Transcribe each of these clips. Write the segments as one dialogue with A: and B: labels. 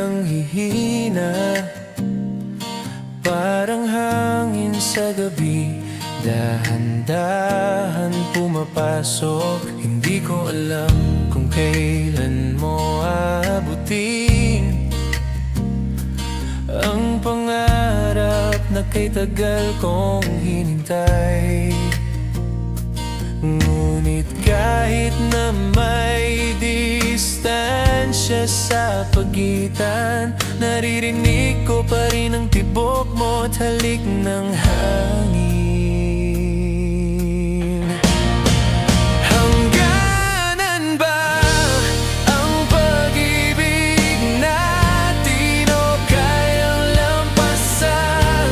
A: nanghihina, parang hangin sa gabi, dahan-dahan pumapasok. Hindi ko alam kung kailan mo aabutin ang pangarap na kay tagal kong hinintay. Ngunit kahit na may distansya sa pagitan, naririnig ko pa rin ang tibok mo at halik ng hangin. Hangganan ba ang pag-ibig natin o kayang lampasan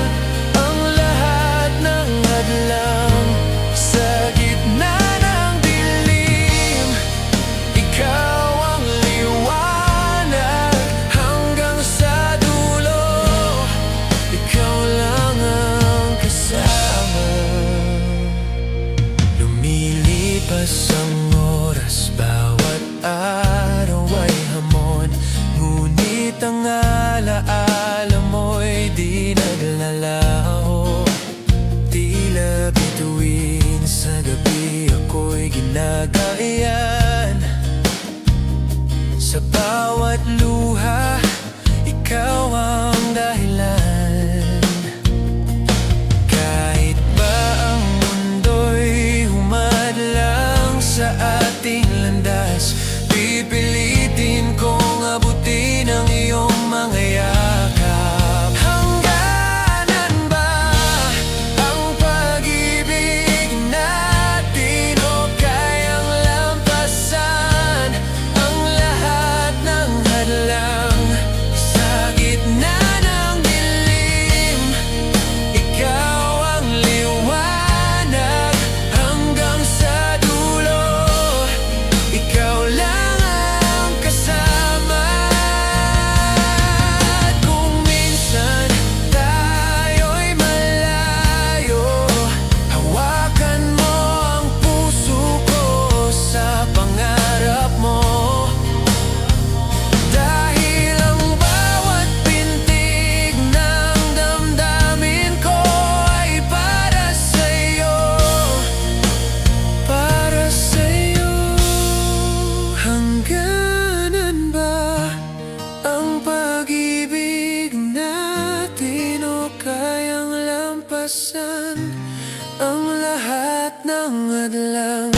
A: ang lahat ng hadlang? Sa gitna ng dilim, ikaw ang liwanag hanggang sa dulo. Ikaw lang ang kasama. Lumilipas ang oras, bawat araw ay hamon, ngunit ang alaala mo'y di naglalaho. Tila bituin sa gabi ako'y ginagayan. Sa bawat luha, ikaw ang dahilan. Kahit ba ang mundo'y humadlang sa ating landas, pipilitin kong abutin ang iyong mga yakap. Hangganan ba ang pag-ibig natin o kayang lampasan ang lahat ng hadlang? Sa gitna ng dilim, ikaw ang liwanag hanggang sa dulo. Ikaw lang ang kasama. At kung minsan tayo'y malayo, hawakan mo ang puso ko sa pangarap mo. Dahil ang bawat pintig ng damdamin ko ay para sa'yo, para sa'yo. Hangganan ba ang pag-ibig natin o kayang lampasan ang lahat ng hadlang?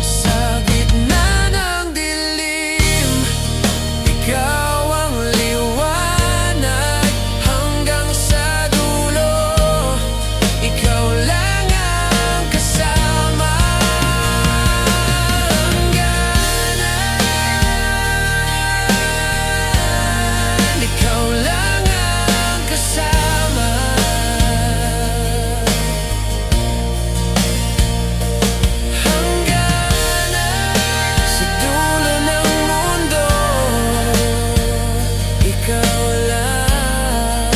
A: Sa gitna ng dilim, ikaw ang liwanag hanggang sa dulo. Ikaw lang ang kasama. Hangganan, ikaw lang ang kasama. Hangganan, sa dulo ng mundo, ikaw lang.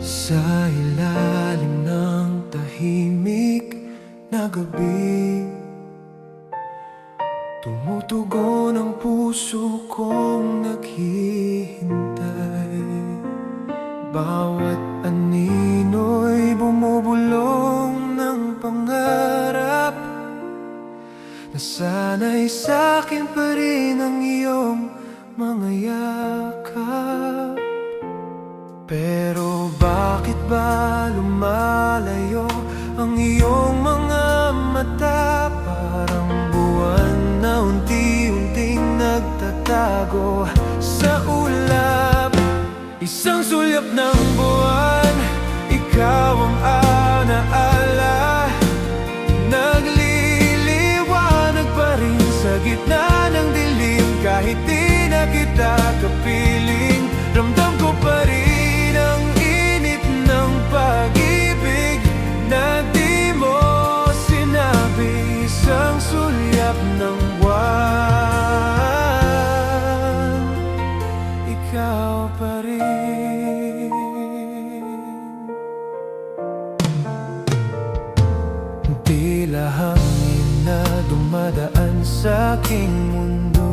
A: Sa ilalim ng tahimik na gabi, tumutugon ang puso kong naghihintay. Bawat anino'y bumubulong ng pangarap na sana'y sa'kin pa rin ang iyong mga yakap. Pero bakit ba lumalayo ang iyong mga mata? Parang buwan na unti-unting nagtatago sa ulap. Isang sulyap ng buwan, ikaw ang alaala. Nagliliwanag pa rin sa gitna ng dilim. Kahit di na kita kapiling, ramdam ko pa rin ang init ng pag-ibig. hangin na dumadaan sa aking mundo.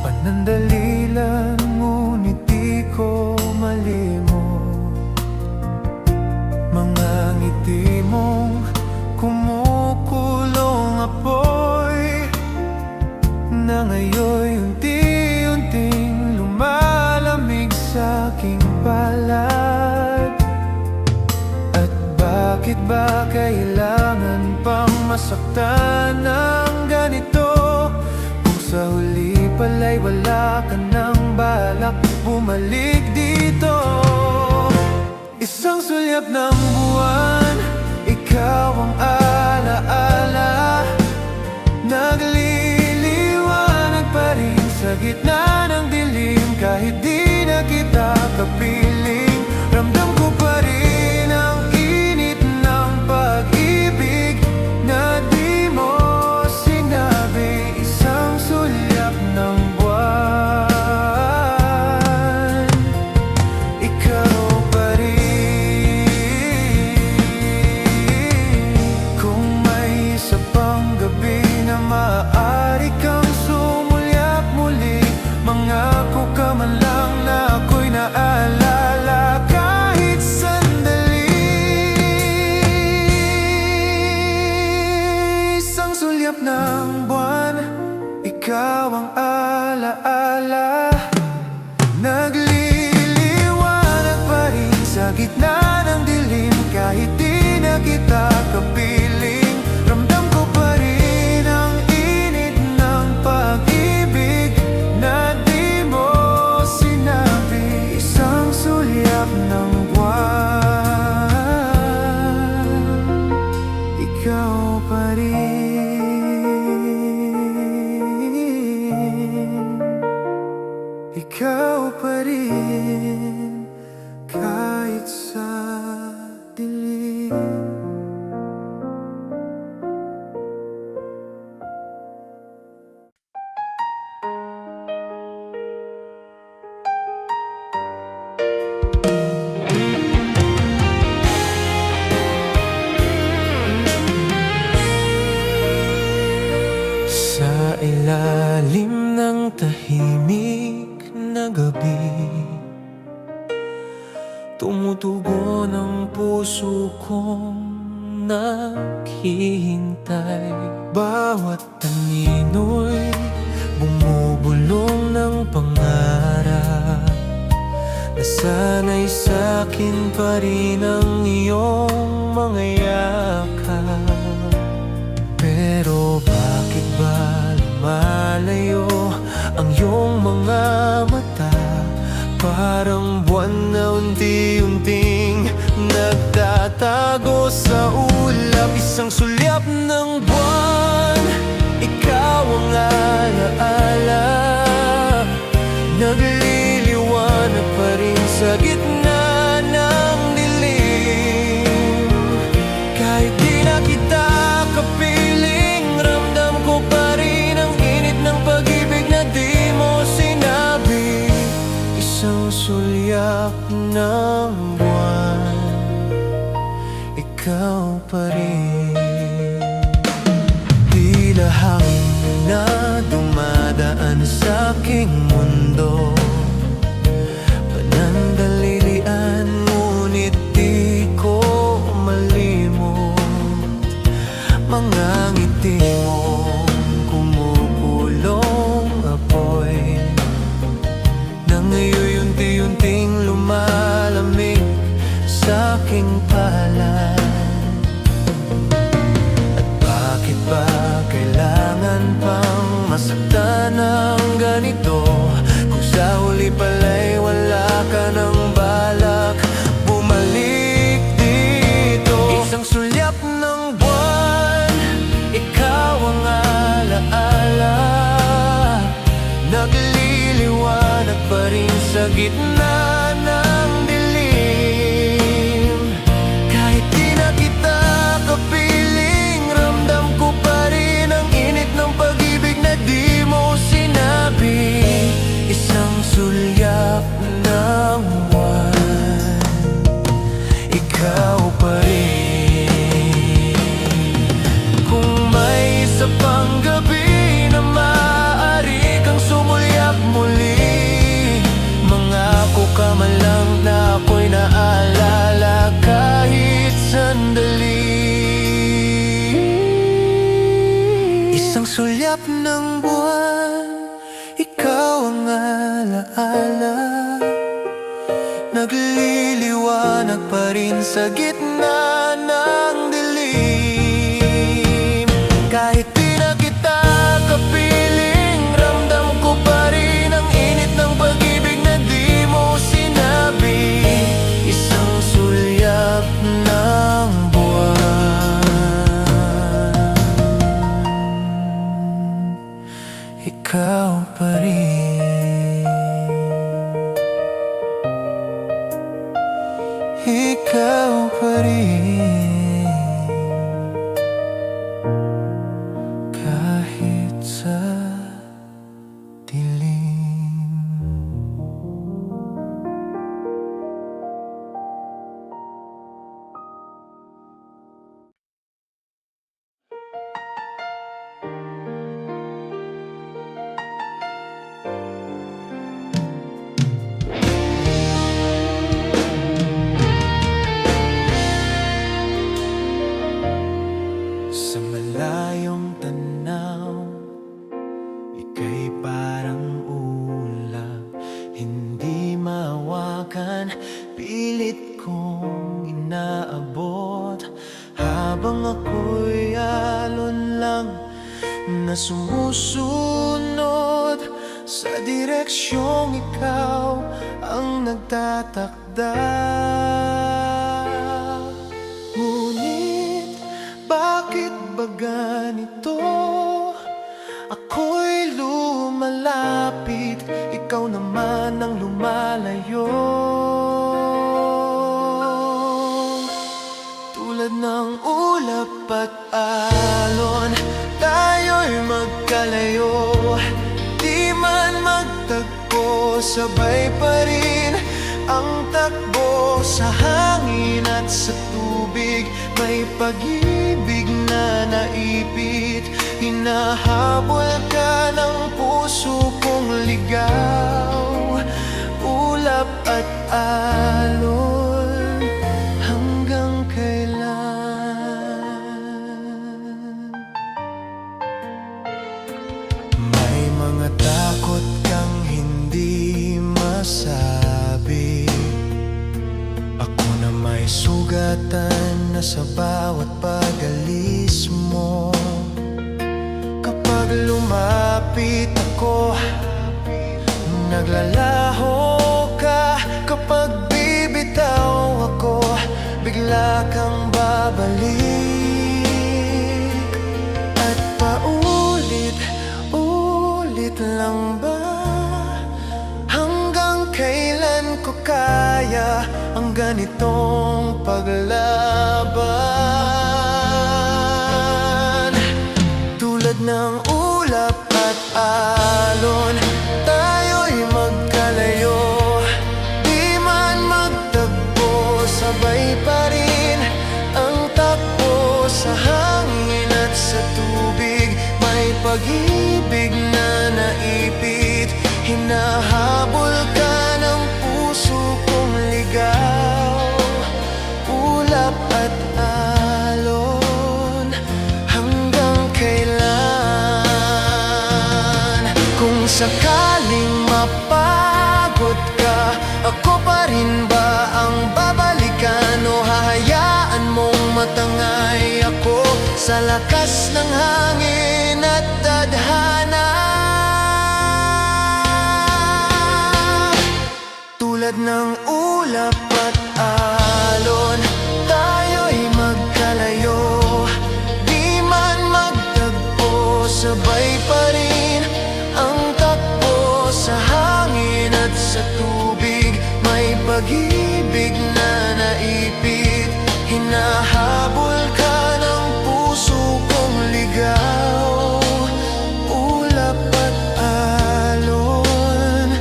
A: Panandalilan ngunit di ko malimot. Mga ngiti mong kumukulong apoy na ngayon unti-unting lumalamig sa aking palad. At bakit ba kailangan pang masaktan ng ganito, kung sa huli pala'y wala ka ng balak bumalik dito? Isang sulyap ng buwan, ikaw ang alaala, nagliliwanag pa rin sa gitna ng dilim. Kahit di na kita kapiling, ramdam ko pa rin ang init ng pag-ibig na di mo sinabi. Isang sulyap ng buwan, ikaw pa rin. Kung may isa pang gabi na maaari kang sumulyap muli, mangako ka man lang na ako'y naalala kahit sandali. Isang sulyap ng buwan, ikaw ang alaala, nagliliwanag pa rin sa gitna ng dilim. Kahit di na kita kapiling, ramdam ko pa rin ang init ng pag-ibig na di mo sinabi. Isang sulyap ng buwan, ikaw pa rin. Ikaw pa rin kahit sa dilim. Sa ilalim ng tahimik na gabi, tumutugon ang puso kong naghihintay. Bawat anino'y bumubulong ng pangarap, nasanay sa'kin pa rin ang iyong mga yakap. Pero bakit ba lumalayo ang iyong mga mata? Parang buwan na unti-unting nagtatago sa ulap. Isang sulyap ng buwan, ikaw ang alaala, nagliliwanag pa rin sa gitna ng dilim. Kahit di na kita kapiling, ramdam ko pa rin ang init ng pag-ibig na di mo sinabi. Isang sulyap ng buwan, ikaw pa rin. Tila hangin na dumadaan sa aking mundo, panandalilian ngunit di ko malimot. Mga ngiti mong kumukulong apoy na ngayon unti-unting lumalamig sa aking palad. At bakit ba kailangan pang masaktan ng ganito, kung sa huli pala'y wala ka ng balak bumalik dito? Isang sulyap ng buwan, ikaw ang alaala, nagliliwanag pa rin sa gitna ng dilim. Kahit di na kita kapiling, ramdam ko pa rin ang init ng pag-ibig na di mo sinabi. Isang sulyap Liwanag pa rin sa gitna ng dilim. Kahit di na kita kapiling, ramdam ko pa rin ang init ng pag-ibig na di mo sinabi. Isang sulyap ng buwan, ikaw pa rin, ikaw pa rin, kahit sa dilim. Sa malayong tanaw, ika'y parang ulap, hindi mahawakan, pilit kong inaabot. Habang ako'y alon lang na sumusunod sa direksyong ikaw ang nagtatakda. Ngunit bakit ba ganito? Ako'y lumalapit, ikaw naman ang lumalayo. Tulad ng ulap at alon, tayo'y magkalayo. Di man magtagpo, sabay pa rin ang takbo sa hangin at sa tubig. May pag-ibig na naipit, hinahabol ka ng puso kong ligaw. Ulap at alon, hanggang kailan? May mga takot kang hindi masabi, ako na may sugatan na sa bawat pag-alis mo. Kapag lumapit ako, naglalaho ka. Kapag bibitaw ako, bigla kang babalik. At paulit-ulit lang ba? Hanggang kailan ko kaya ang ganitong paglaban? Tulad ng ulap at alon, tayo'y magkalayo. Di man magtagpo, sabay pa rin ang takbo sa hangin at sa tubig. May pag-ibig na naipit, hinahabol ka ng puso kong ligaw. Ulap at alon, hanggang kailan? Kung sakaling mapagod ka, ako pa rin ba ang babalikan? O hahayaan mong matangay ako sa lakas ng hangin at tadhana? Tulad ng ulap at alon, tayo'y magkalayo. Di man magtagpo, sabay pa rin ang takbo sa hangin at sa tubig. May pag-ibig na naipit, hinahabol ka ng puso kong ligaw. Ulap at alon,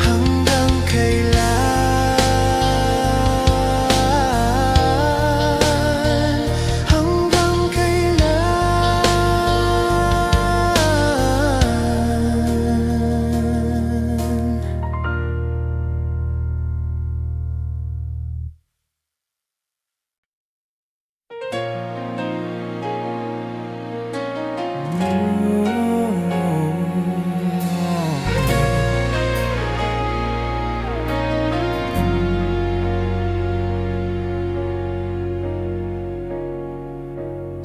A: hanggang kailan?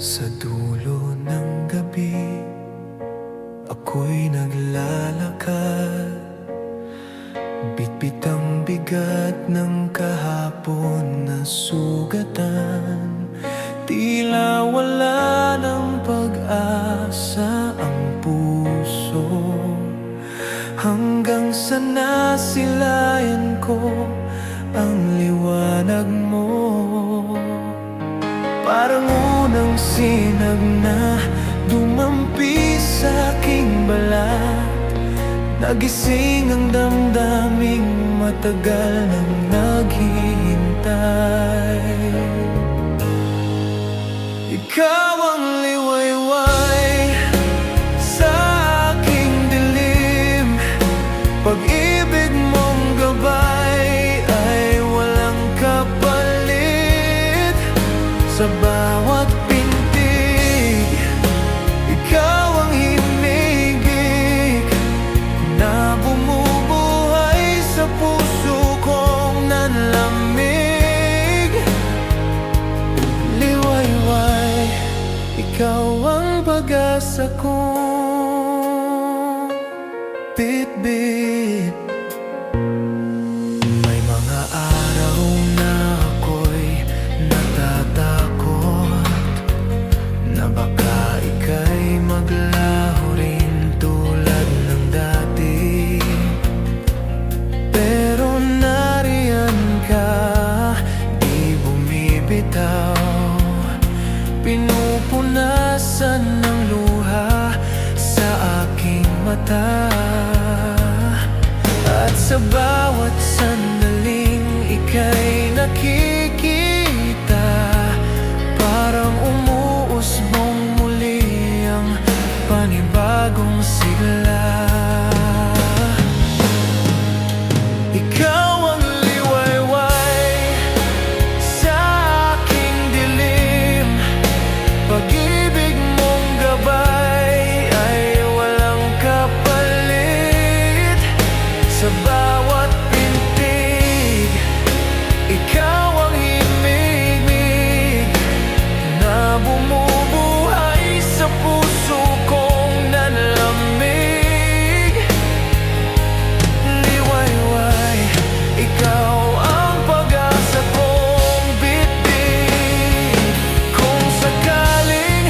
A: Sa dulo ng gabi, ako'y naglalakad, bitbit ang bigat ng kahapon na sugatan. Tila wala ng pag-asa ang puso, hanggang sa nasilayan ko ang liwanag mo. Parang unang sinag na dumampi sa aking balat, nagising ang damdaming matagal nang naghihintay. Ikaw ang liwayway sa aking dilim, pag-ibig mong gabay ay walang kapalit. Sa bawat pintig, ikaw ang himigik na bumubuhay sa puso kong nanlamig. Liwayway, ikaw ang pag-asa kong bitbit. May mga araw na ako'y natatakot na baka ika'y maglaho rin tulad ng dati. Pero nariyan ka, di bumibitaw, pinupunasan ng luha sa aking mata. At sa bawat sandaling ika'y nakikita, parang umuusbong muli ang panibagong sigla. Ikaw ang liwayway sa aking dilim, pag-ibig mong gabay ay walang kapalit. Sa bawat pintig, ikaw ang himig na bumubuhay sa puso kong nanlamig. Liwayway, ikaw ang pag-asa kong bitbit. Kung sakaling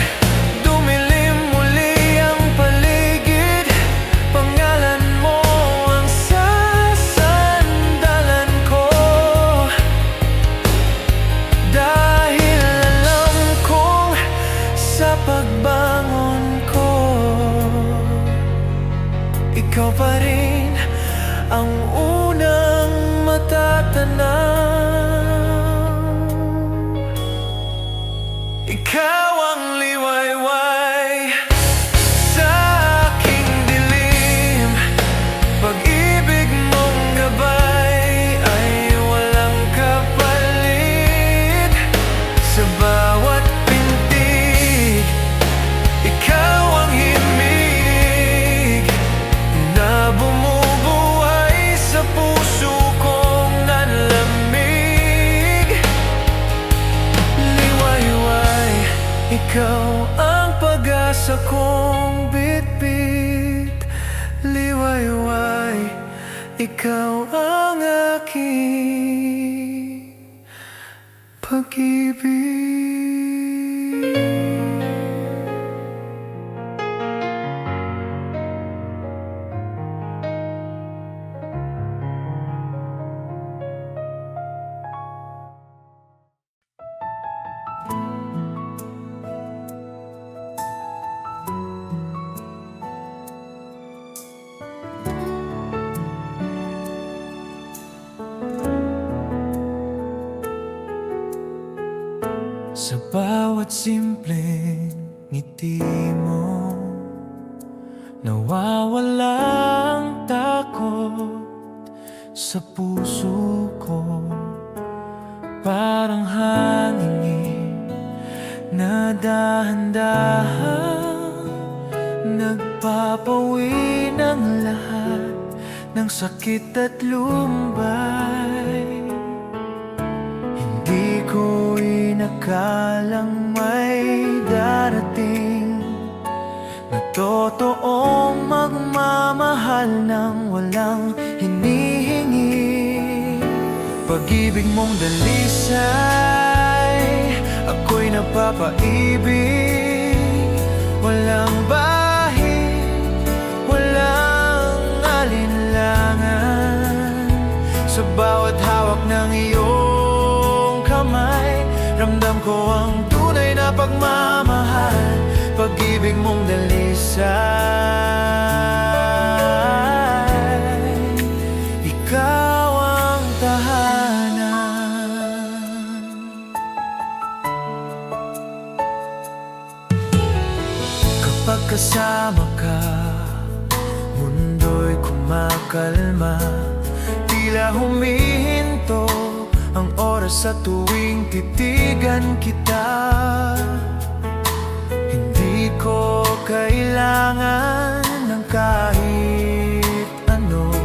A: dumilim muli ang paligid, pangalan mo ang sasandalan ko. Dahil alam kong sa pagbangon ko, ikaw pa rin ang unang matatanaw. Ikaw ang liwayway sa aking dilim, pag-ibig mong gabay ay walang kapalit. Sa bawat pintig, ikaw ang himig na bumubuhay sa puso kong nanlamig. Liwayway, ikaw ang pag-asa kong bitbit. Liwayway, ikaw ang aking pag-ibig. Sa bawat simpleng ngiti mo, nawawala ang takot sa puso ko. Parang hangin na dahan-dahan nagpapawi ng lahat ng sakit at lumbay. Hindi ko inakalang may dahil Totoong magmamahal nang walang hinihingi. Pag-ibig mong dalisay, ako'y napapaibig. Walang bahid, walang alinlangan. Sa bawat hawak ng iyong kamay, ramdam ko ang tunay na pagmamahal. Pag-ibig mong dalisay, ikaw ang tahanan. Kapag kasama ka, mundo'y kumakalma. Tila humihinto ang oras sa tuwing titigan kita. Hindi ko kailangan ng kahit ano,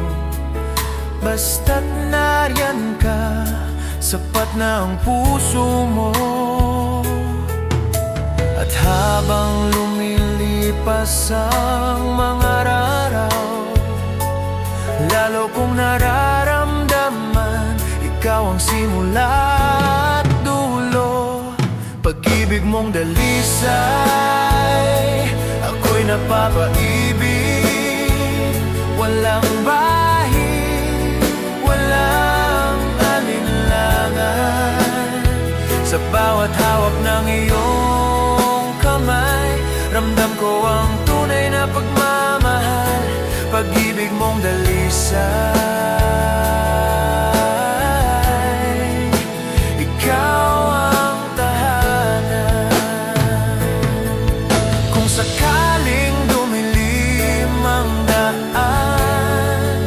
A: basta't nariyan ka, sapat na ang puso mo. At habang lumilipas ang mga araw, lalo kong nararamdaman, ikaw ang simula at dulo. Pag-ibig mong dalisay, ako'y napapaibig. Walang bahid, walang alinlangan. Sa bawat hawak ng iyong kamay, ramdam ko ang tunay na pagmamahal. Pag-ibig mong dalisay, ikaw ang tahanan. Kung sakaling dumilim ang daan,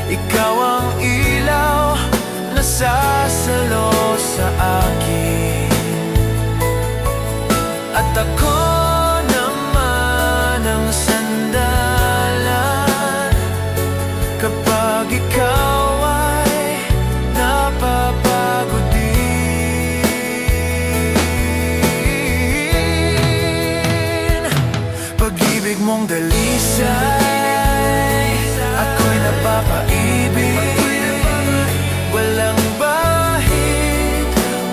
A: ikaw ang ilaw na sasalo sa akin. At ako naman ang sandalan kapag ikaw ay napapagod din. Pag-ibig mong dalisay, ako'y napapaibig. Walang bahid,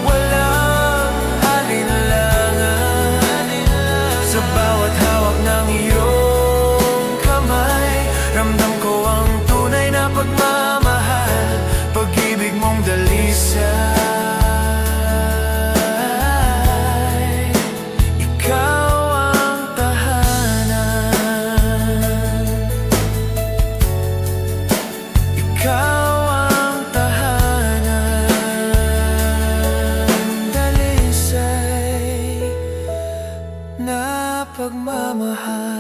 A: walang alinlangan. Sa bawat hawak ng iyong kamay, ramdam ko ang tunay na pagmamahal. Pag-ibig mong dalisay, ikaw ang tahanan. Ikaw ang tahanan. Dalisay na pagmamahal.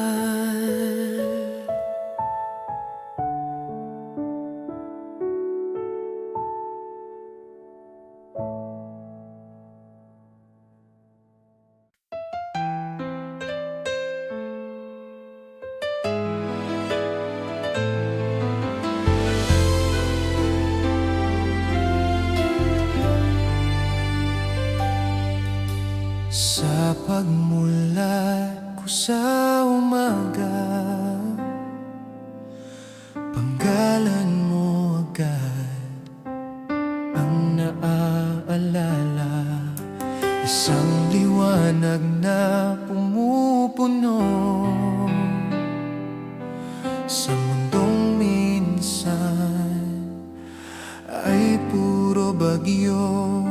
A: Sa pagmulat ko sa umaga, panggalan mo agad ang naaalala. Isang liwanag na pumupuno sa mundong minsan ay puro bagyo.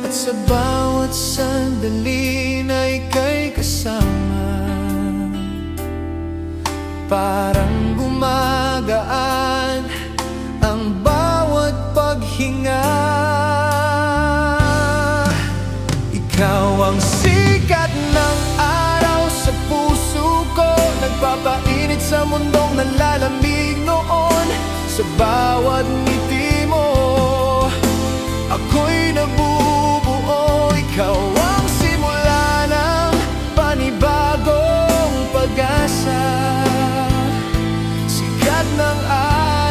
A: At sa bawat sandali na ika'y kasama, parang gumagaan ang bawat paghinga. Ikaw ang sikat ng araw sa puso ko, nagpapainit sa mundong nalalamig noon. Sa bawat ngiti mo, ako'y nabubuo. Ikaw ang simula ng panibagong pag-asa, sikat ng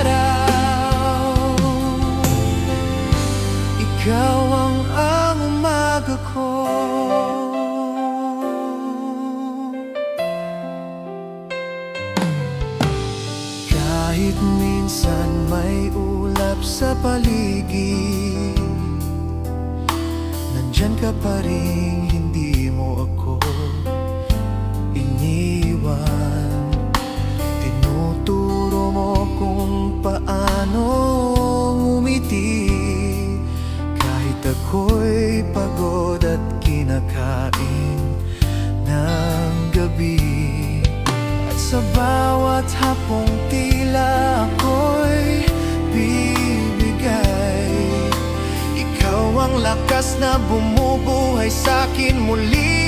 A: araw. Ikaw ang umaga ko. sa paligid, nandyan ka pa rin, hindi mo ako iniwan. Tinuturo mo kung paano ngumiti kahit ako'y pagod at kinakain ng gabi. At sa bawat hapong tila ako'y bibigay, ikaw ang lakas na bumubuhay sa'kin muli.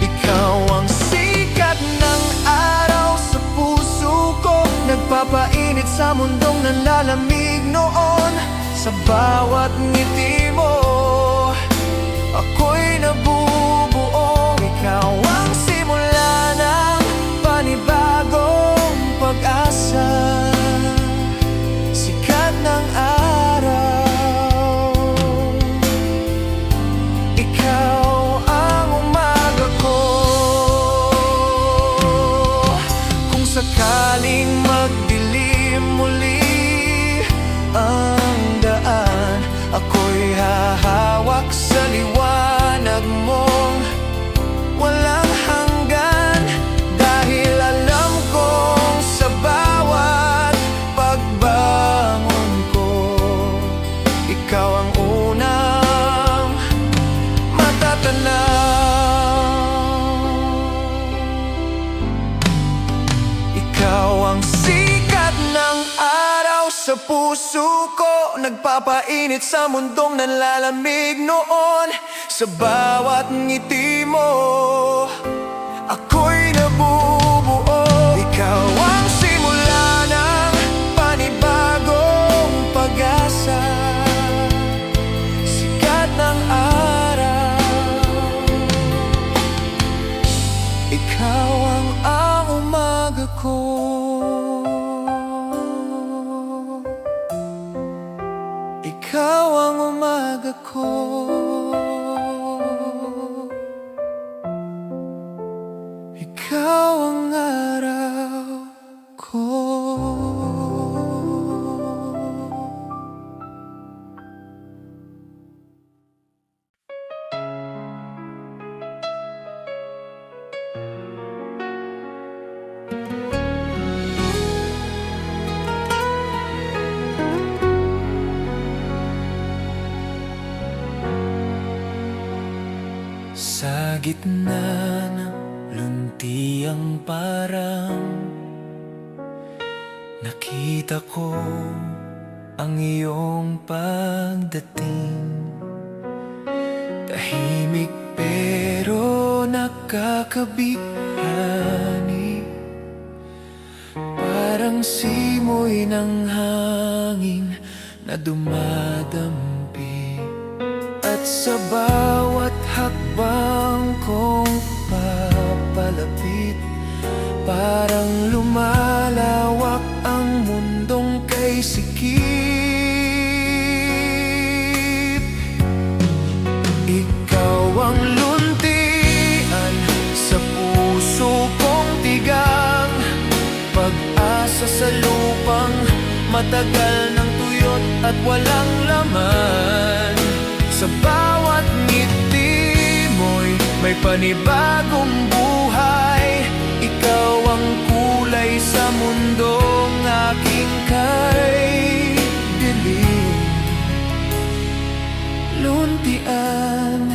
A: Ikaw ang sikat ng araw sa puso ko, nagpapainit sa mundong nanlalamig noon. Sa bawat ngiti mo, ako'y nabubuo. Ikaw ang simula ng panibagong pag-asa, sikat ng araw. Ikaw ang umaga ko. Kung sakaling magdilim muli ang daan, ako'y hahawak sa liwanag mong walang hanggan. Dahil alam kong sa bawat pagbangon ko, ikaw ang unang matatanaw. Ikaw ang sikat ng araw sa puso ko, nagpapainit sa mundong nanlalamig noon. Sa bawat ngiti mo, ako'y nabubuo. Ikaw ang simula ng panibagong pag-asa, sikat ng araw. Ikaw ang umaga ko. Ikaw ang umaga ko. Ikaw ang araw ko. Sa gitna ng luntiang parang nakita ko ang iyong pagdating. Tahimik pero nakakabighani, parang simoy ng hangin na dumadampi. At sa bawat hakbang kong papalapit, parang lumalawak ang mundong kay sikip. Ikaw ang luntian sa puso kong tigang, pag-asa sa lupang matagal ng tuyot at walang laman. Sa bawat ngiti mo'y may panibagong buhay. Ikaw ang kulay sa mundong aking kay dilim. Luntian,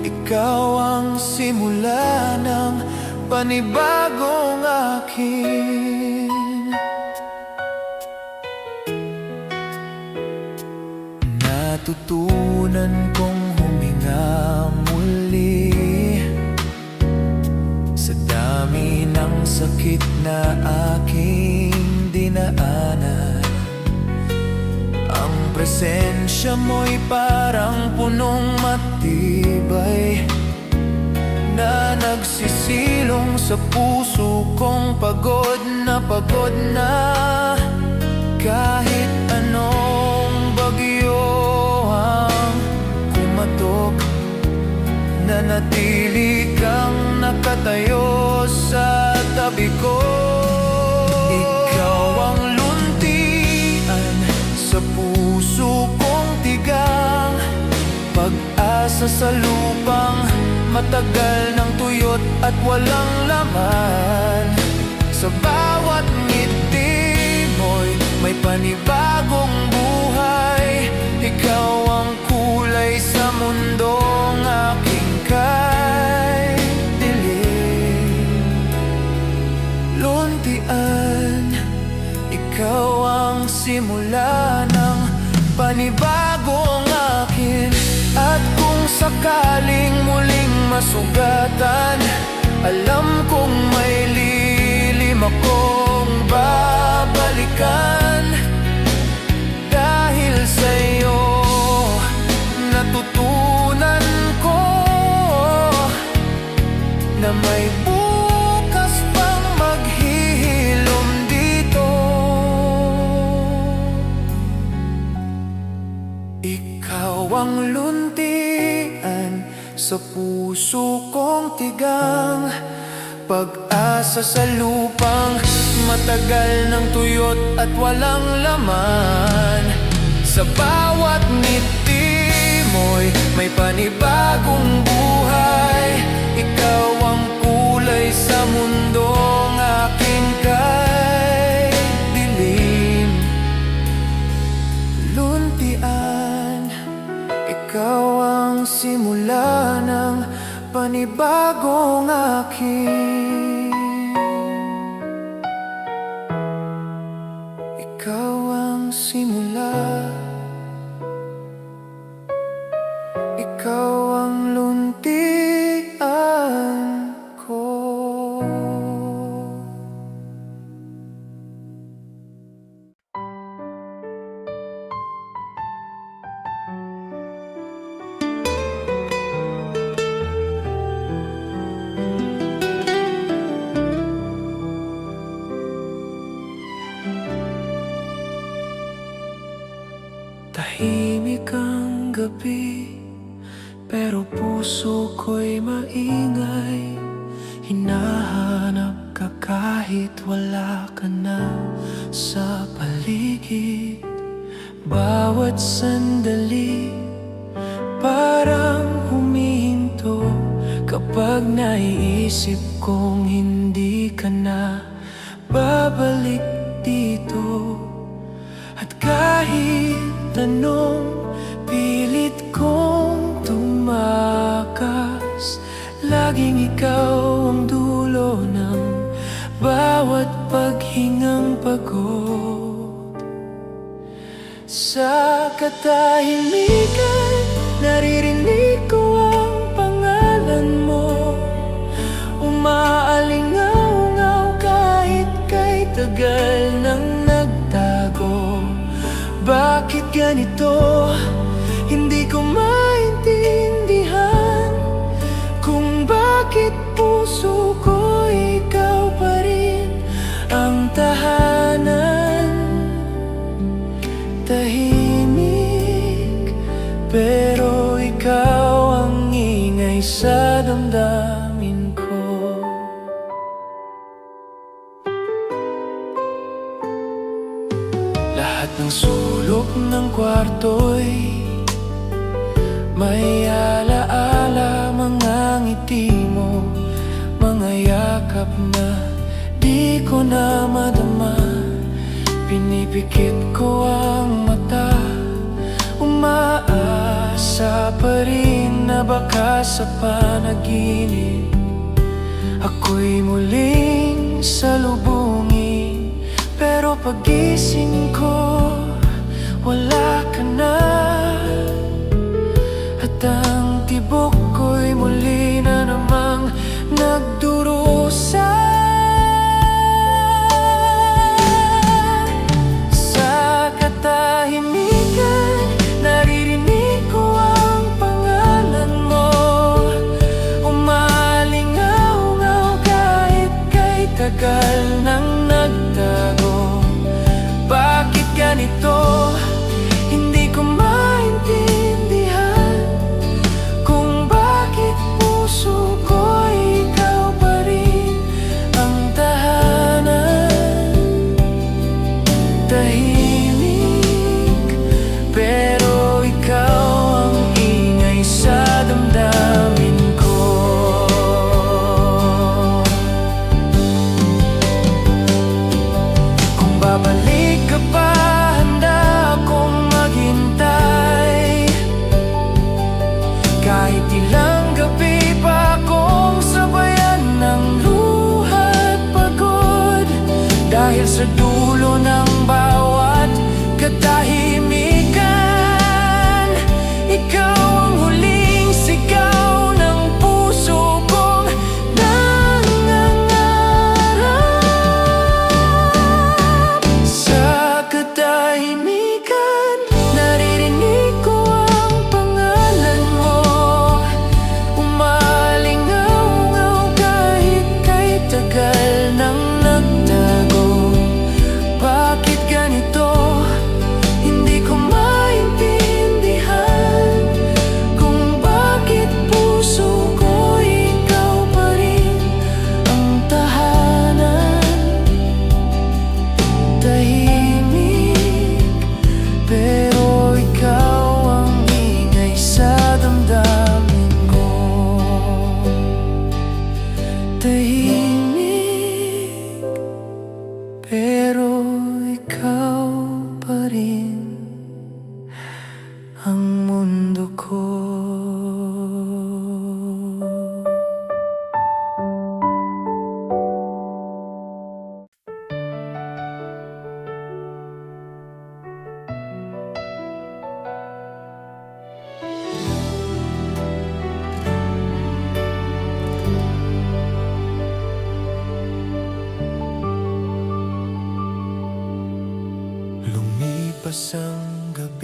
A: ikaw ang simula ng panibagong akin. Natutunan kong huminga muli sa dami ng sakit na aking dinaanan. Ang presensya mo'y parang punong matibay na nagsisilong sa puso kong pagod na kahit anong bagyo ang kumatok. Nanatili kang nakatayo sa tabi ko. sa puso kong tigang. Pag-asa sa lupang matagal ng tuyot at walang laman. Sa bawat ngiti mo'y may panibagong buhay. Ikaw ang kulay sa mundong aking kay dilim. Luntian, ikaw ang simula ng panibagong akin. At kung sakaling muling masugatan, alam kong may lilim akong babalikan. Dahil sa'yo natutunan ko na may bukas pang maghihilom dito. Ikaw ang luntian sa puso kong tigang. Pag-asa sa lupang matagal ng tuyot at walang laman. Sa bawat ngiti mo'y may panibagong buhay. Ikaw ang kulay sa mundong aking kay dilim. Luntian, ikaw ang simula ng panibagong akin. Ikaw ang simula, ikaw ang luntian ko. Tahimik ang gabi, pero puso ko'y maingay. Hinahanap ka kahit wala ka na sa paligid. Bawat sandali parang humihinto kapag naiisip kong hindi ka na babalik dito. At kahit tanong, pilit kong tumakas. Laging ikaw ang dulo ng bawat paghingang pagod. Sa katahimikan, naririnig ko ang pangalan mo. Umaalingaw-ngaw kahit kay tagal nang nagtago. Bakit ganito? Hindi ko maintindihan kung bakit puso ko ikaw pa rin ang tahanan. Tahimik, pero ikaw ang ingay sa damdamin ko. Lahat ng sulok ng kwarto'y may alaala, mga ngiti mo, mga yakap na di ko na madama. Pinipikit ko ang mata, umaasa pa rin na baka sa panaginip ako'y muling salubungin. Pero pagising ko, wala ka na. At ang tibok ko'y muli na namang nagdurusa. Sa katahimikan, naririnig ko ang pangalan mo. Umalingaw-ngaw kahit kay tagal nang nagtago. Bakit ganito?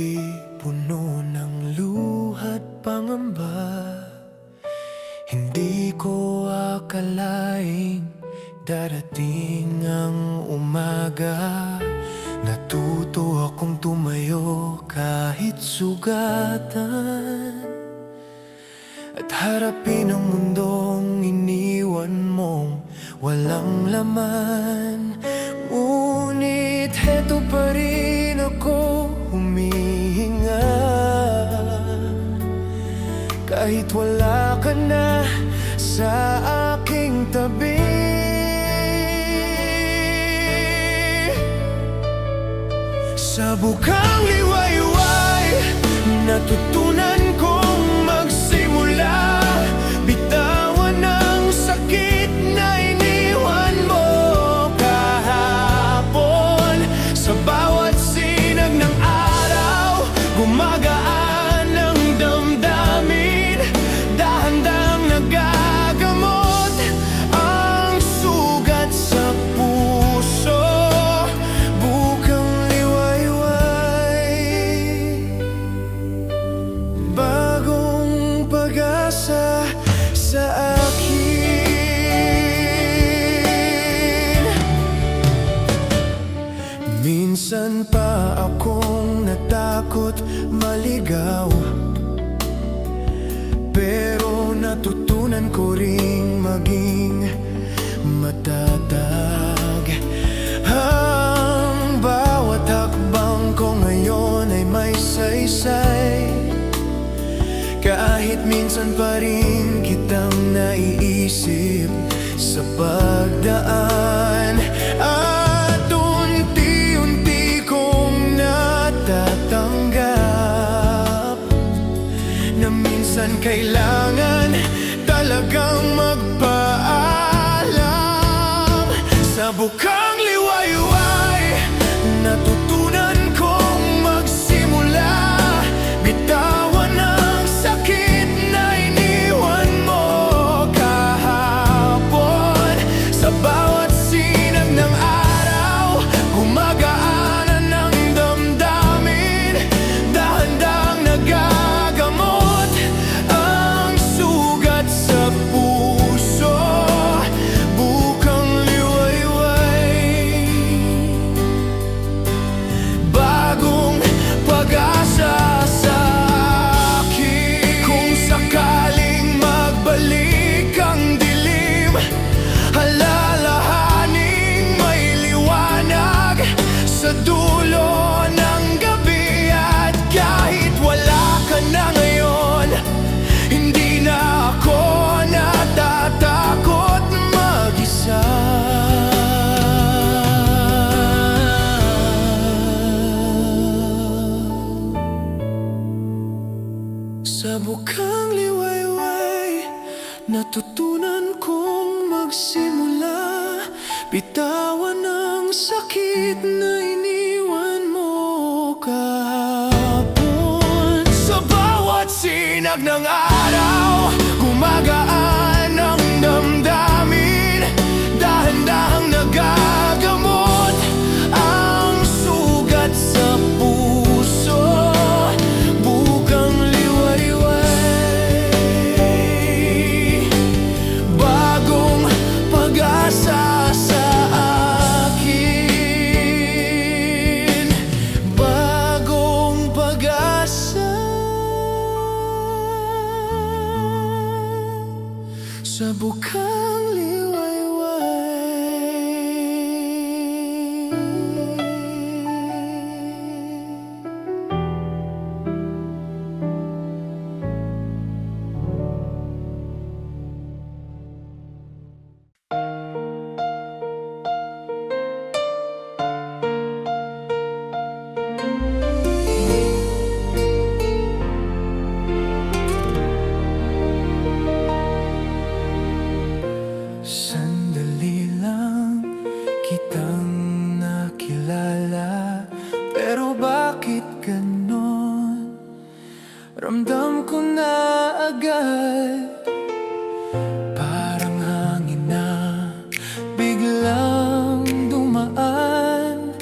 A: gabi, puno ng luha't pangamba. Hindi ko akalaing darating ang umaga. Natuto akong tumayo kahit sugatan, at harapin ang mundong iniwan mong walang laman. Ngunit heto pa rin ako humihinga, kahit wala ka na sa aking tabi. Sa bukang liwayway, natutunan kong magsimula. Bitawan ang sakit na iniwan mo kahapon. Sa bawat sinag ng araw, gumagaan ang damdamin. Dahan-dahang nagagamot ang sugat sa puso. Bukang liwayway, bagong pag-asa sa akin. Minsan pa akong natakot maligaw, pero natutunan ko ring maging matatag. Ang bawat hakbang ko ngayon ay may saysay, kahit minsan pa rin kitang naiisip sa pagdaan. At unti-unti kong natatanggap na minsan kailangan talagang magpaalam. Sa bukang liwayway, natutunan kong magsimula. Bitawan ang sakit na iniwan mo kahapon. Sa bawat sinag ng araw, gumagaanan ng damdamin. Dahan-dahang nagagamot ang sugat sa puso. Bukang liwayway, bagong pag-asa sa akin. Kung sakaling magbalik ang dilim, alalahaning may liwanag sa dulo ng gabi. At kahit wala ka na ngayon, hindi na ako natatakot mag-isa. Sa bukang liwayway, natutunan kong magsimula. Bitawan ang sakit na iniwan mo kahapon. Sa bawat sinag ng araw, gumagaan ang damdamin. Dahan-dahang nagagamot ang sugat sa puso. Bukang liwayway, bagong pag-asa sa akin. Bagong pag-asa sa bukang liwayway. Sandali lang kitang nakilala, pero bakit ganon? Ramdam ko na agad, parang hangin na biglang dumaan.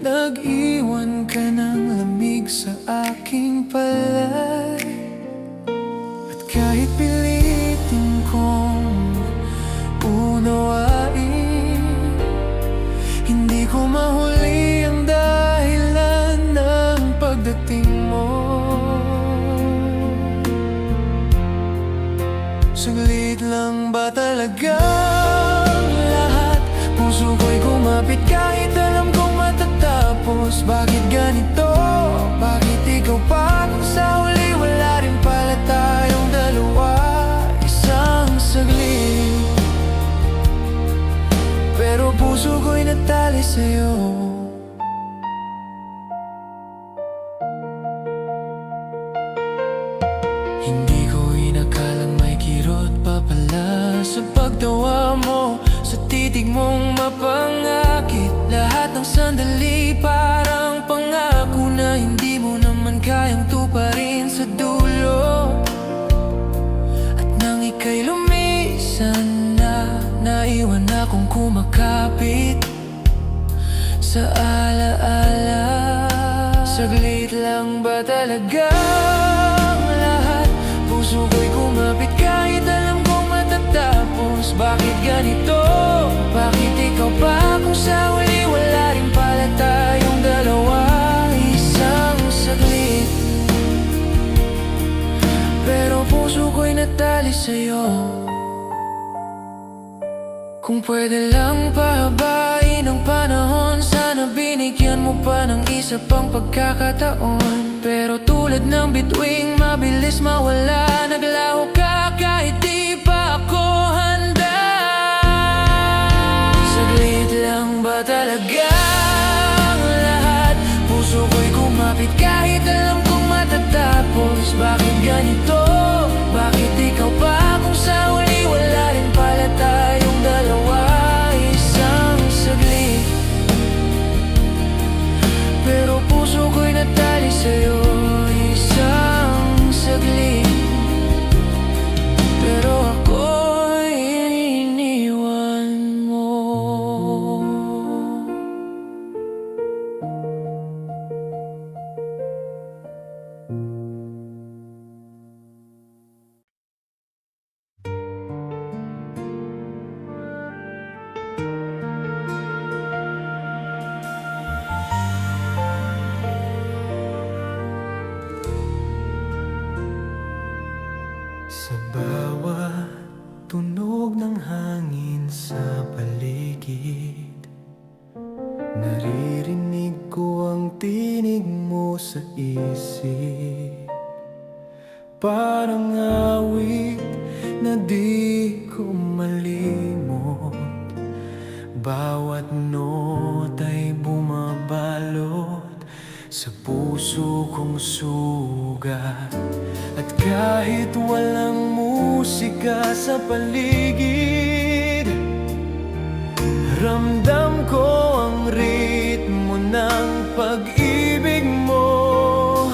A: Nag-iwan ka ng lamig lumamig sa aking palad. At kahit pilitin kong unawain, hindi ko mahuli ang dahilan ng pagdating mo. Saglit lang ba talaga lahat? Puso ko'y kumapit kahit alam kong matatapos. Bakit ganito? Bakit ikaw pa kung sa huli wala rin pala tayong dalawa? Isang saglit, pero puso ko'y natali sa'yo. Hindi ko inakalang may kirot pa pala sa pagtawa mo, sa titig mong mapangakit. Lahat ng sandali parang pangako na hindi mo naman kayang tuparin sa dulo. At nang ika'y lumisan na, naiwan akong kumakapit sa alaala. Saglit lang ba talaga lahat? Puso ko'y kumapit kahit alam kong matatapos. Bakit ganito? Bakit ikaw pa kung sa huli wala rin pala tayong dalawa? Isang saglit, pero puso ko'y natali sa'yo. Kung pwede lang pahabain ang panahon, sana binigyan mo pa ng isa pang pagkakataon. Pero tulad ng bituing mabilis mawala, naglaho ka kahit di pa ako handa. Saglit lang ba talaga ang lahat? Puso ko'y kumapit kahit alam kong matatapos. Bakit ganito? Bakit ikaw pa kung sa huli wala rin pala tayong dalawa? Isang saglit, pero puso ko'y natali sa'yo. Isang saglit, pero ako'y iniwan mo. Sa bawat tunog ng hangin sa paligid, naririnig ko ang tinig mo sa isip. Parang awit na di ko malimot. Bawat nota'y bumabalot sa puso kong sugat. At kahit walang musika sa paligid, ramdam ko ang ritmo ng pag-ibig mo.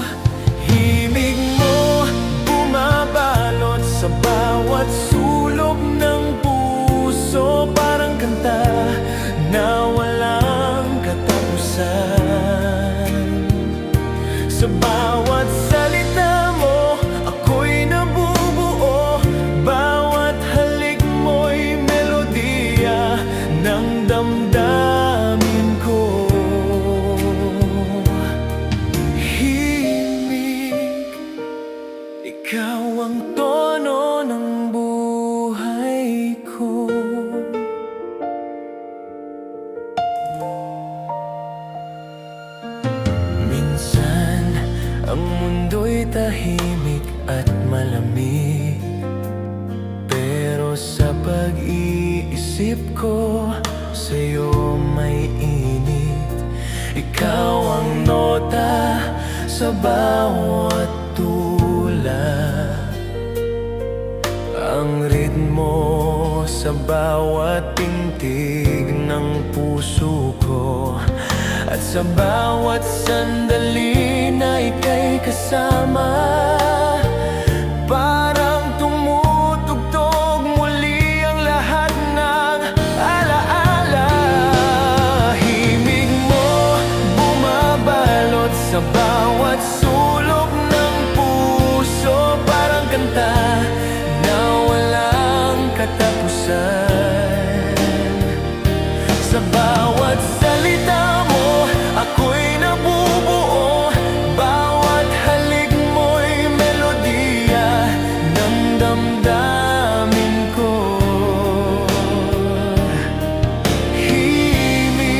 A: Himig mo bumabalot sa bawat sulok ng puso. Parang kanta na walang katapusan. Sa bawat salita mo, ako'y nabubuo. Bawat halik mo'y melodiya ng damdamin ko. Himig, ikaw ang tono ng buhay ko. Minsan ang mundo'y tahimik at malamig, pero sa pag-iisip ko sa'yo may init. Ikaw ang nota sa bawat tula, ang ritmo sa bawat pintig ng puso ko. At sa bawat sandali na ika'y kasama, parang tumutugtog muli ang lahat ng alaala. Himig mo bumabalot sa bawat bawat sulok ng puso, parang kanta na walang katapusan. Sa bawat salita mo, ako'y nabubuo. Bawat halik mo'y melodiya ng damdamin ko. Himig,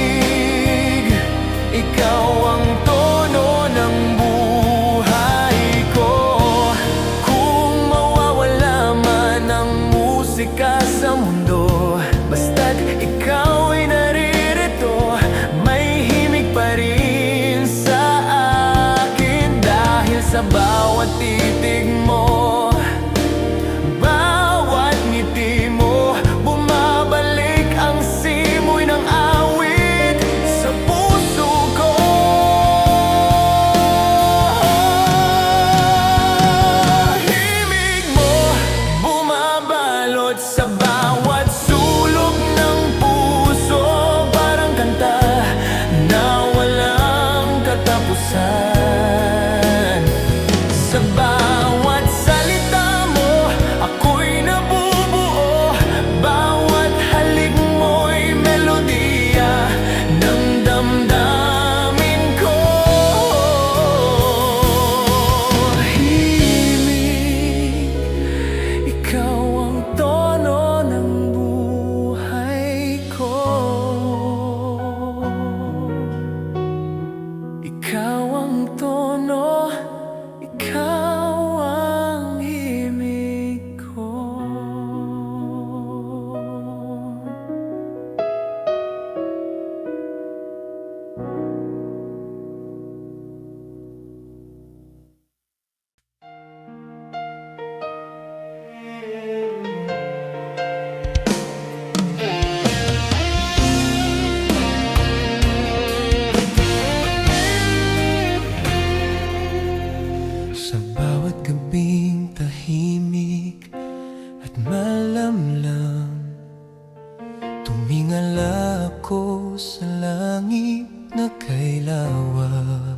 A: ikaw ang tono ng buhay ko. Kung mawawala man ang musika sa mundo, basta't ikaw ay naririto, may himig pa rin sa akin. Dahil sa bawat titig mo, bawat ngiti mo, bumabalik ang simoy ng awit sa puso ko. Himig mo, bumabalot sa bawat sulok ng puso, parang kanta na walang katapusan. Sa bawat salita mo, ako'y nabubuo. Bawat halik mo'y melodiya ng damdamin ko. Himig, ikaw ang tono ng buhay ko. Ikaw ang tono, ikaw ang himig ko. Sa bawat gabing tahimik at malamlam, tumingala ako sa langit na kay lawak.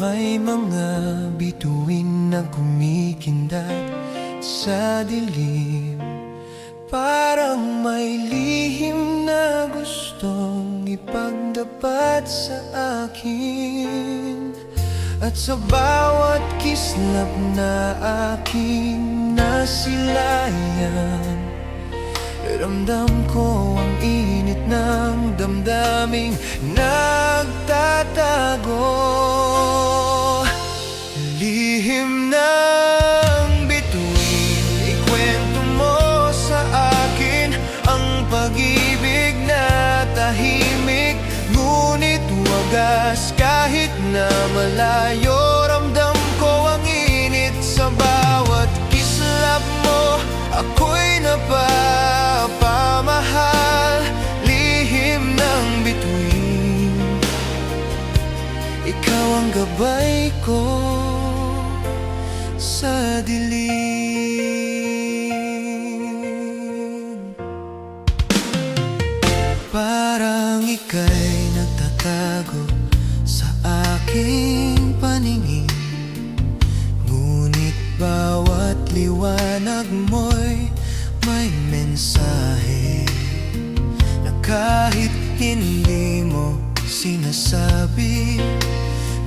A: May mga bituin na kumikindat sa dilim, parang may lihim na gustong ipagdapat sa akin. At sa bawat kislap na aking nasilayan, ramdam ko ang init ng damdaming nagtatago. Lihim ng bituin, ikwento mo sa akin ang pag-ibig na tahimik, ngunit wagas kahit na malayo. Ramdam ko ang init sa bawat kislap mo, ako'y napapamahal. Lihim ng bituin, ikaw ang gabay ko sa dilim. Parang ika'y nagtatago sa aking paningin, ngunit bawat liwanag mo'y may mensahe na kahit hindi mo sinasabi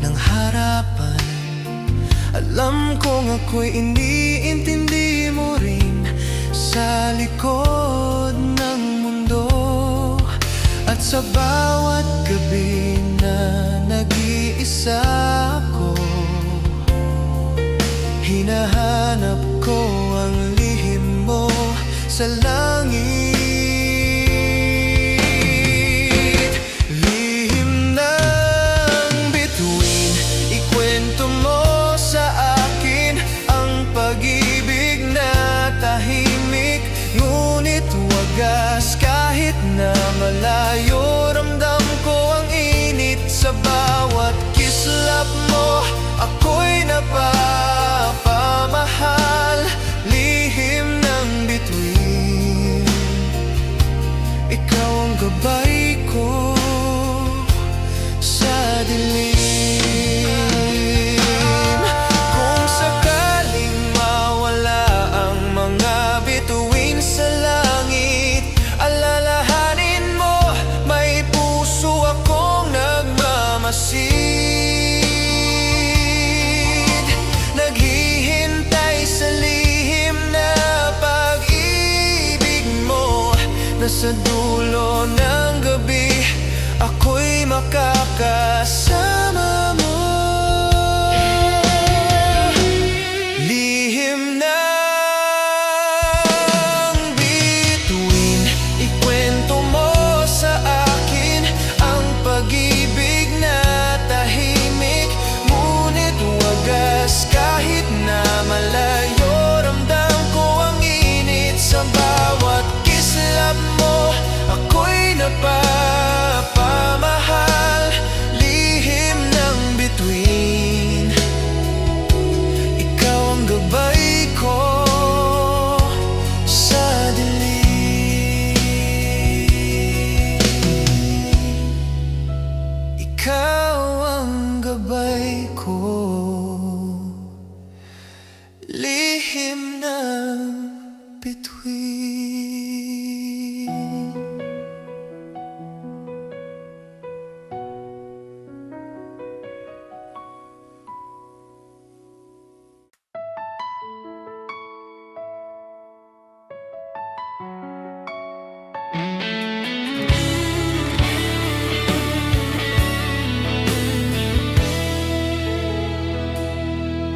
A: ng harapan. Alam kong ako'y iniintindi mo rin sa likod ng mundo. At sa bawat gabi na nag-iisa ako, hinahanap ko ang lihim mo sa langit. Lihim ng bituin, ikwento mo sa akin ang pag-ibig na tahimik, ngunit wagas kahit na malayo. Ramdam ko ang init sa bawat kislap mo, ako'y napapamahal. Lihim ng bituin, sa dulo ng gabi, ako'y makakasama mo. Lihim ng bituin, ikwento mo sa akin ang pag-ibig na tahimik, ngunit wagas kahit na malayo. Ramdam ko ang init sa bawat kislap mo, ako'y napapamahal. Lihim ng bituin, ikaw ang gabay ko sa dilim. Ikaw ang gabay ko, lihim ng bituin.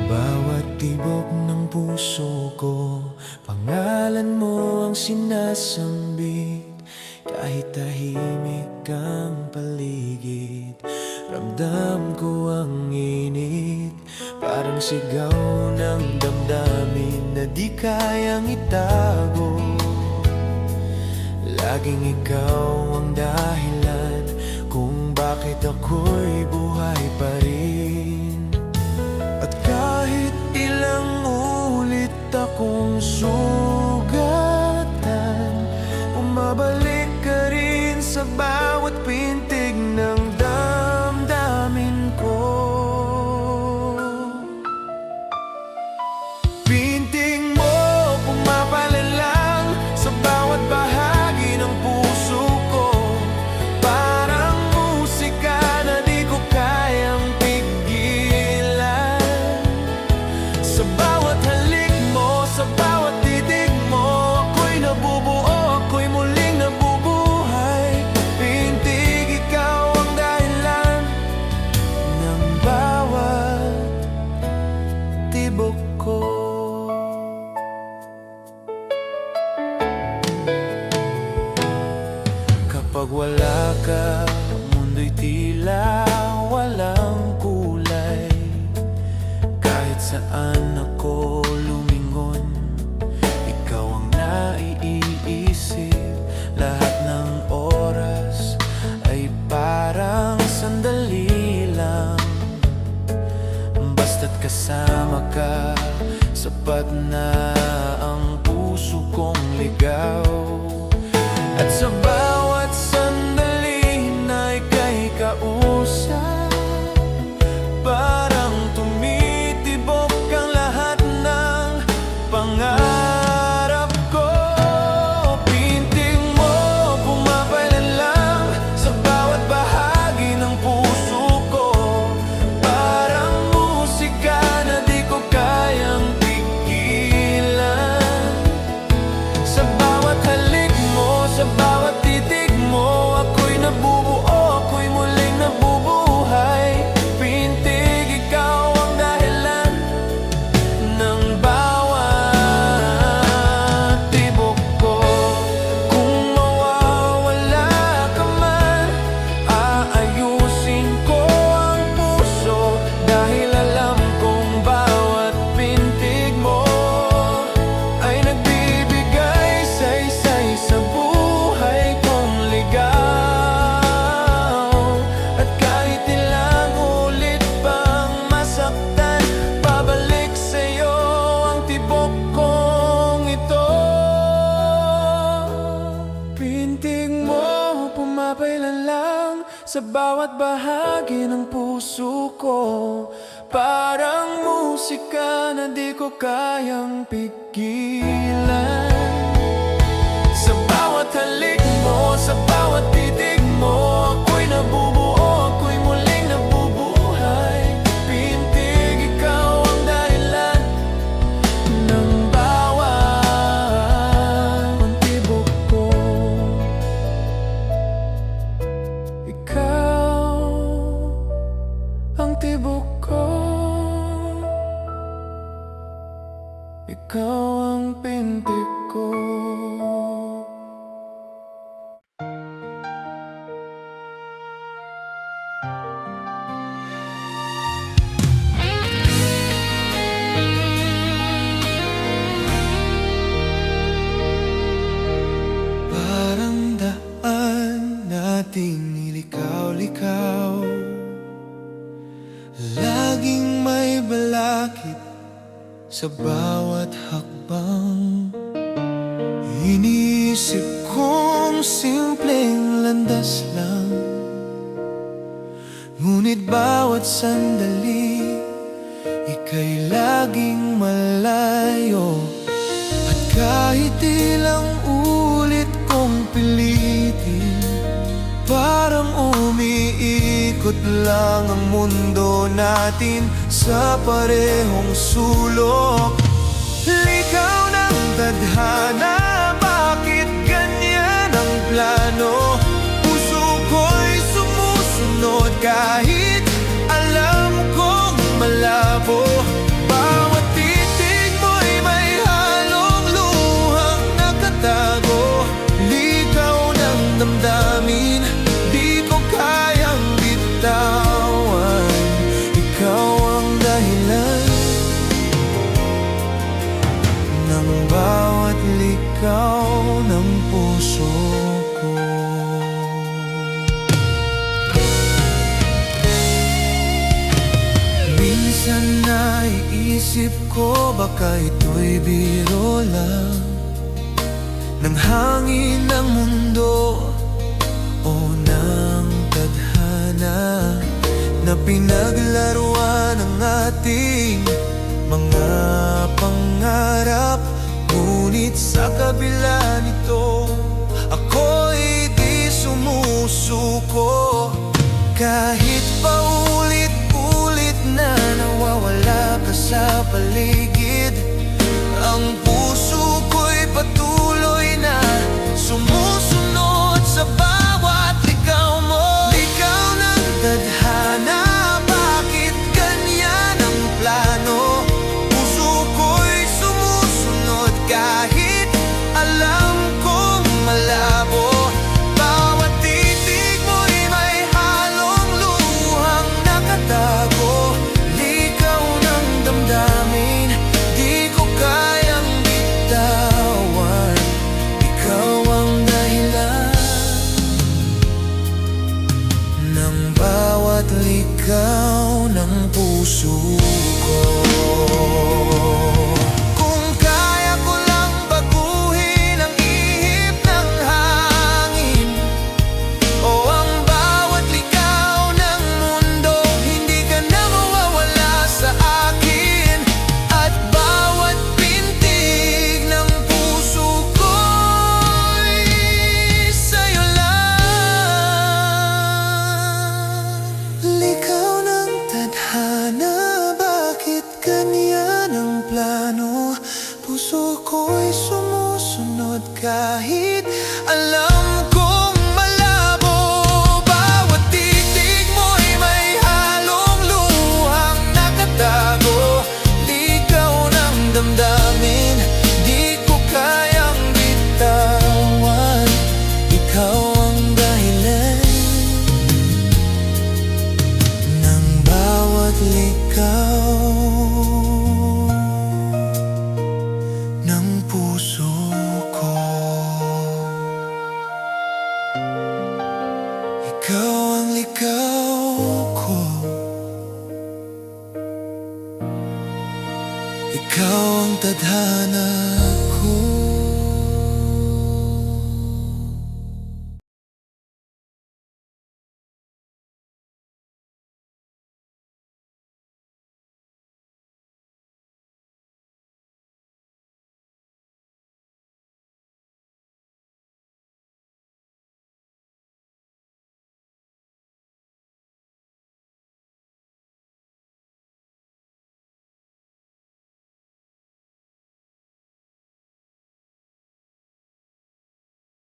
A: Bawat tibok ng puso ko, pangalan mo ang sinasambit. Kahit tahimik ang paligid, ramdam ko ang init. Parang sigaw ng damdamin na di kayang itago. Laging ikaw ang dahilan kung bakit ako'y buhay pa rin. At kahit ilang ulit akong sugatan, umabalik ka rin sa bawat pintig ng damdamin ko. Pintig mo pumapalalang sa bawat bahagi ng puso ko, parang musika na di ko kayang pigilan. Sa bawat halik mo, sa bawat titig mo, ako'y nabubuo, ako'y muling nabubuhay. Pintig, ikaw ang dahilan ng bawat tibok ko. Kapag wala ka, mundo'y tila walang kulay. Kahit saan ako lumingon, ikaw ang naiisip. Lahat ng oras ay parang sandali lang. Basta't kasama ka, sapat na ang puso kong ligaw. At sa bawat sandali na ika'y kausap, parang tumitibok ang lahat ng pangarap ko. Pintig mo pumapalalang sa bawat bahagi ng puso ko, parang musika na di ko kayang pigilan. Sa bawat halik mo, sa bawat titig mo, ako'y nabubuo, ako'y muling nabubuhay. Pintig, ikaw ang dahilan ng bawat tibok ko. Kung mawawala ka man, aayusin ko ang puso, dahil alam kong bawat pintig mo ay nagbibigay saysay sa buhay kong ligaw. At kahit ilang ulit pang masaktan, babalik sa'yo ang tibok kong ito. Pintig mo pumapailan lang sa bawat bahagi ng puso ko, parang musika na di ko kayang pigilan. Sa bawat halik mo, sa bawat titig mo, ako'y nabubuo, ako'y muling nabubuhay. Pintig, ikaw ang dahilan ng bawat tibok ko. ikaw ang pintig ko. Parang daan nating nilikaw-likaw, laging may balakid sa bawat hakbang. Iniisip kong simpleng landas lang, ngunit bawat sandali ika'y laging malayo. At kahit ilang ulit kong pilitin, parang umiikot lang ang mundo natin sa parehong sulok. Ligaw ng tadhana, bakit ganyan ang plano? Puso ko'y sumusunod kahit alam kong malabo. Bawat titig mo'y may halong luhang nakatago. Ligaw ng damdamin, di ko kayang bitawan. Ikaw ang dahilan ng bawat ligaw ng puso ko. Minsan naiisip ko, baka ito'y biro lang ng hangin ng mundo o ng tadhana na pinaglaruan ng ating mga pangarap. Ngunit sa kabila nito, ako'y di sumusuko. Kahit paulit-ulit na nawawala ka sa paligid, ang puso ko'y patuloy na sumusunod sa bawat ligaw mo. Ligaw ng tadhana, bakit ganyan ang plano? Puso ko'y sumusunod kahit alam kong malabo. Bawat titig mo'y may halong luhang nakatago. Ligaw ng damdamin, di ko kayang bitawan. Ikaw ang dahilan ng bawat ligaw ng puso ko. Kung kaya ko lang baguhin ang ihip ng hangin o ang bawat ligaw ng mundo, hindi ka na mawawala sa akin. At bawat pintig ng puso ko'y sa'yo lang. Ligaw ng tadhana, bakit ganyan ang plano? Puso ko'y sumusunod kahit alam kong malabo. Bawat titig mo'y may halong luhang nakatago. Ligaw ng damdamin, di ko kayang bitawan. Ikaw ang dahilan ng bawat ligaw ng puso ko. Ikaw ang ligaw ko. Ikaw ang tadhana